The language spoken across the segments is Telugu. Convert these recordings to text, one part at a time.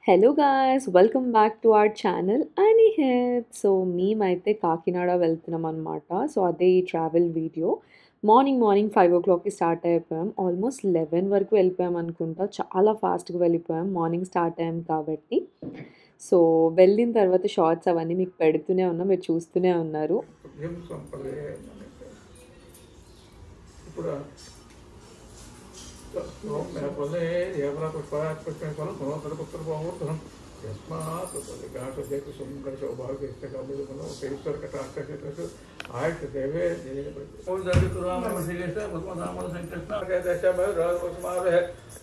Hello guys! Welcome back to our channel అని హిట్. సో, మేమైతే కాకినాడ వెళ్తున్నామనమాట. సో, అదే ఈ ట్రావెల్ వీడియో. మార్నింగ్ 5:00కి స్టార్ట్ అయిపోయాం. ఆల్మోస్ట్ 11 వరకు వెళ్ళిపోయామనుకుంటా. చాలా ఫాస్ట్‌గా వెళ్ళిపోయాం. మార్నింగ్ స్టార్ట్ అయ్యాం కాబట్టి. సో, వెళ్ళిన తర్వాత షార్ట్స్ అవన్నీ మీకు పెడుతూనే ఉన్నా. మీరు చూస్తూనే ఉన్నారు. यस्मात् सौभाग्यस्तकौमुदीश्वरकटाक्षेत्रसु आयुष्यदेवे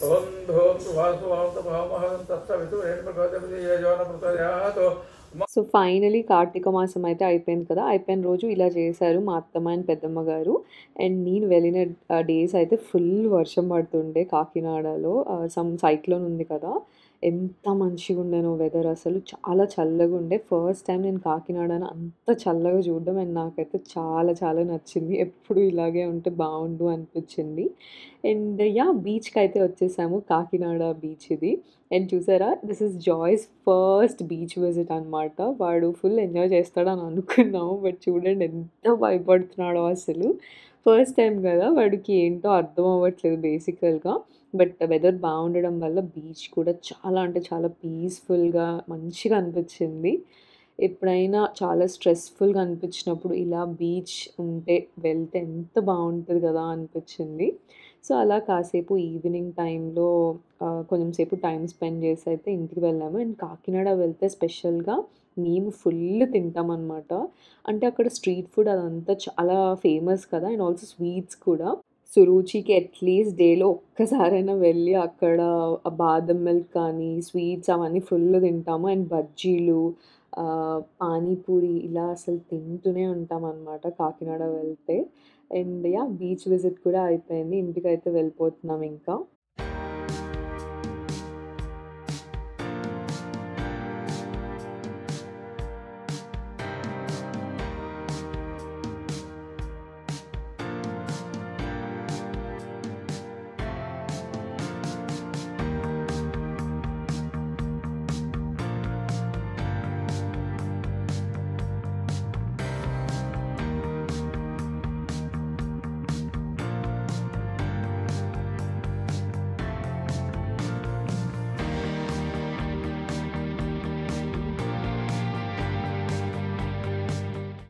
ओम धूम सुभाषुभावतभावमहं तत्सवितुरेण्मभगवद्गीयजोनप्रचोदयात्. సో, ఫైనలీ కార్తీక మాసం అయితే అయిపోయింది కదా! అయిపోయిన రోజు ఇలా చేశారు మా అత్తమ్మ అండ్ పెద్దమ్మ గారు. అండ్ నేను వెళ్ళిన డేస్ అయితే ఫుల్ వర్షం పడుతుండే కాకినాడలో. సమ్ సైక్లోన్ ఉంది కదా! ఎంత మంచిగుండెనో వెదర్ అసలు. చాలా చల్లగుండే. ఫస్ట్ టైమ్ నేను కాకినాడని అంత చల్లగా చూడడం అండ్ నాకైతే చాలా చాలా నచ్చింది. ఎప్పుడు ఇలాగే ఉంటే బావుండు అనిపించింది. And yeah! బీచ్‌కైతే వచ్చేసాము. కాకినాడ బీచ్ ఇది. అండ్ చూసారా? This is Joy's first beach visit అనమాట. వాడు ఫుల్ ఎంజాయ్ చేస్తాడని అనుకున్నాము. బట్ చూడండి ఎంత భయపడుతున్నాడో అసలు. ఫస్ట్ టైమ్ గదా! వాడికి ఏంటో అర్థం అవ్వట్లేదు బేసికల్‌గా. బట్ వెదర్ బావుండడం వల్ల బీచ్ కూడా చాలా అంటే చాలా పీస్‌ఫుల్‌గా మంచిగా అనిపిచ్చింది. ఎప్పుడైనా చాలా స్ట్రెస్‌ఫుల్‌గా అనిపించినప్పుడు ఇలా బీచ్ ఉంటే వెళ్తే ఎంత బావుంటది గదా! అనిపిచ్చింది. సో, అలా కాసేపు ఈవినింగ్ టైంలో కొంచెం సేపు టైమ్ స్పెండ్ చేసి అయితే ఇంటికి వెళ్ళాము. అండ్ కాకినాడ వెళ్తే స్పెషల్‌గా మేము ఫుల్ తింటామనమాట. అంటే అక్కడ స్ట్రీట్ ఫుడ్ అదంతా చాలా ఫేమస్ కదా! అండ్ ఆల్సో స్వీట్స్ కూడా. సురుచికి అట్‌లీస్ట్ డేలో ఒక్కసారైనా వెళ్ళి అక్కడ బాదం మిల్క్ కానీ, స్వీట్స్ అవన్నీ ఫుల్ తింటాము. అండ్ బజ్జీలు, పానీపూరి ఇలా అసలు తింటూనే ఉంటామనమాట కాకినాడ వెళ్తే. And yeah! బీచ్ విజిట్ కూడా అయిపోయింది. ఇంటికైతే వెళ్ళిపోతున్నాం ఇంకా.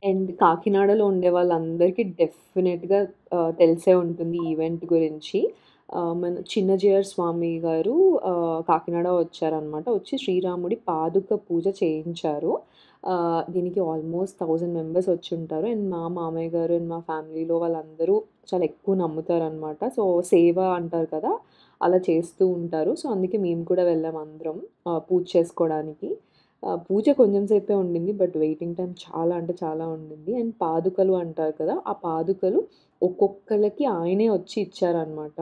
అండ్ కాకినాడలో ఉండే వాళ్ళందరికీ డెఫినెట్‌గా తెలిసే ఉంటుంది ఈ ఈవెంట్ గురించి. మన చిన్నజీయర్ స్వామి గారు కాకినాడ వచ్చారనమాట. వచ్చి శ్రీరాముడి పాదుక పూజ చేయించారు. దీనికి ఆల్మోస్ట్ 1000 మెంబర్స్ వచ్చుంటారు. అండ్ మా మామయ్య గారు అండ్ మా ఫ్యామిలీలో వాళ్ళందరూ చాలా ఎక్కువ నమ్ముతారనమాట. సో, సేవ అంటారు కదా! అలా చేస్తూ ఉంటారు. సో, అందుకే మేము కూడా వెళ్ళాం అందరం పూజ చేసుకోవడానికి. పూజ కొంచెం సేపే ఉండింది. బట్ వెయిటింగ్ టైమ్ చాలా అంటే చాలా ఉండింది. అండ్ పాదుకలు అంటారు కదా! ఆ పాదుకలు ఒక్కొక్కళ్ళకి ఆయనే వచ్చి ఇచ్చారనమాట.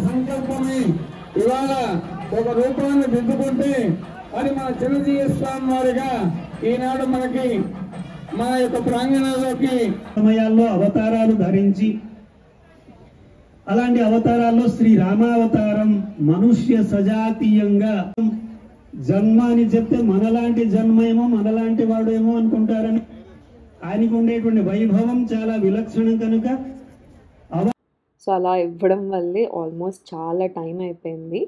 సంకల్పమే ఇవాళ ఒక రూపాన్ని దిద్దుకుంటే అది మన చిన్నజీయ స్వామి వారిగా ఈనాడు మనకి మన యొక్క ప్రాంగణంలోకి సమయాల్లో అవతారాలు ధరించి అలాంటి అవతారాల్లో శ్రీ రామావతారం మనుష్య సజాతీయంగా జన్మ అని చెప్తే మనలాంటి జన్మేమో మనలాంటి వాడేమో అనుకుంటారని ఆయనకు ఉండేటువంటి వైభవం చాలా విలక్షణం కనుక సో, అలా ఇవ్వడం వల్లే ఆల్మోస్ట్ చాలా టైం అయిపోయింది.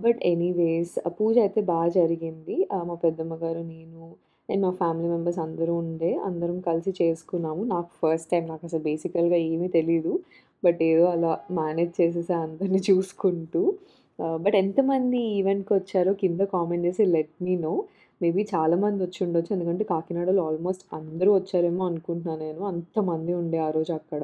బట్ ఎనీవేస్ పూజ అయితే జరిగింది. మా పెద్దమ్మ గారు, నేను అండ్ మా ఫ్యామిలీ మెంబర్స్ అందరూ ఉండే. అందరం కలిసి చేసుకున్నాము. నాకు ఫస్ట్ టైం నాకసలు బేసికల్‌గా ఏమీ తెలీదు. బట్ ఏదో అలా మేనేజ్ చేసేసా అందరిని చూసుకుంటూ. బట్ ఎంతమంది ఈ ఈవెంట్‌కొచ్చారో కింద కామెంట్ చేసి లెట్ మీ నో. మేబీ చాలామంది వచ్చుండొచ్చు. ఎందుకంటే కాకినాడలో ఆల్మోస్ట్ అందరూ వచ్చారేమో అనుకుంటున్నా నేను. అంతమంది ఉండే ఆ రోజు అక్కడ.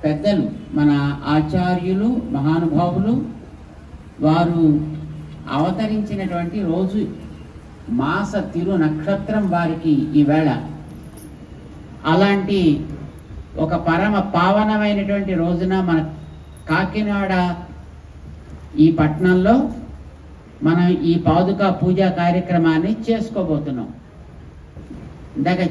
పెద్దలు మన ఆచార్యులు మహానుభావులు వారు అవతరించినటువంటి రోజు, మాస తిరు నక్షత్రం వారికి ఈవేళ. అలాంటి ఒక పరమ పావనమైనటువంటి రోజున మన కాకినాడ ఈ పట్టణంలో మనం ఈ పాదుకా పూజా కార్యక్రమాన్ని చేసుకోబోతున్నాం. ఇందాక